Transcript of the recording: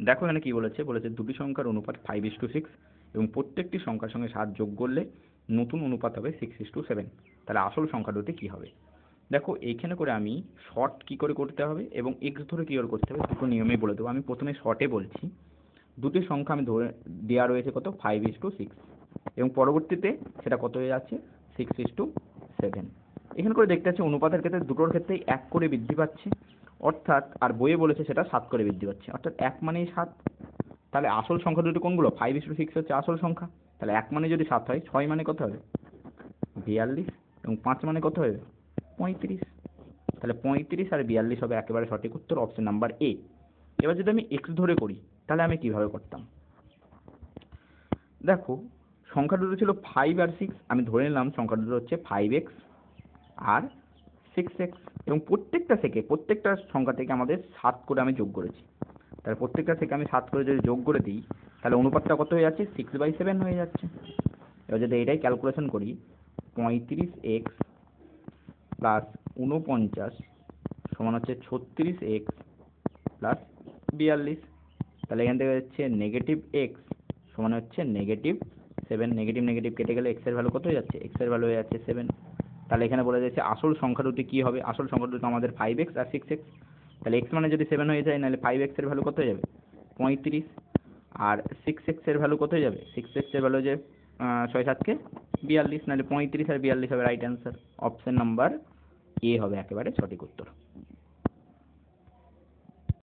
দেখো এখানে কি বলেছে, দুটি সংখ্যার অনুপাত 5:6 এবং প্রত্যেকটি সংখ্যার সঙ্গে 7 যোগ করলে নতুন অনুপাত হবে 6:7। তাহলে আসল সংখ্যা দুটি কী হবে? দেখো এইখানে করে আমি শর্ট কী করে করতে হবে এবং এক্স ধরে কী করে করতে হবে দুটো নিয়মেই বলে দেবো। আমি প্রথমে শর্টে বলছি, দুটি সংখ্যা আমি ধরে দেওয়া রয়েছে কত 5:6 এবং পরবর্তীতে সেটা কত হয়ে যাচ্ছে 6:7। এখানে করে দেখতে পাচ্ছি অনুপাতের ক্ষেত্রে দুটোর ক্ষেত্রেই 1 করে বৃদ্ধি পাচ্ছে, অর্থাৎ আর বইয়ে বলেছে সেটা 7 করে বৃদ্ধি পাচ্ছে, অর্থাৎ 1 মানেই 7। তাহলে আসল সংখ্যা দুটো কোনগুলো? 5:6 হচ্ছে আসল সংখ্যা। তাহলে 1 মানে যদি 7 হয়, 6 মানে কত হবে 42 এবং 5 মানে কত হবে 35। তাহলে 35 আর 42 হবে একেবারে সঠিক উত্তর, অপশন নাম্বার এ। এবার যদি আমি এক্স ধরে করি তাহলে আমি কিভাবে করতাম? দেখো সংখ্যা দুটো ছিল 5 আর 6, আমি ধরে নিলাম সংখ্যা দুটো হচ্ছে 5x আর 6x এবং প্রত্যেকটা সংখ্যা থেকে আমাদের 7 করে আমি যোগ করেছি। তাহলে প্রত্যেকটা থেকে আমি 7 করে যদি যোগ করে দিই তাহলে অনুপাতটা কত হয়ে যাচ্ছে 6/7 হয়ে যাচ্ছে। এবার যদি এটাই ক্যালকুলেশন করি 35x প্লাস 49 সমান হচ্ছে 36x প্লাস 42। তাহলে এখান থেকে হচ্ছে নেগেটিভ এক্স সমান হচ্ছে -7, নেগেটিভ নেগেটিভ কেটে গেলে এক্সের ভ্যালু কত হয়ে যাচ্ছে, এক্সের ভ্যালু হয়ে যাচ্ছে 7। তাহলে এখানে বলা যাচ্ছে আসল সংখ্যা দুটি কী হবে? আসল সংখ্যা দুটো আমাদের 5x আর 6x। তাহলে এক্স মানে যদি 7 হয়ে যায় নাহলে 5x এর ভ্যালু কত হয়ে যাবে 35, আর 6x এর ভ্যালু কত হয়ে যাবে 6x এর ভ্যালু যে 6 7 42, নাহলে 35 আর 42 হবে right answer. Option number A হবে একেবারে সঠিক উত্তর।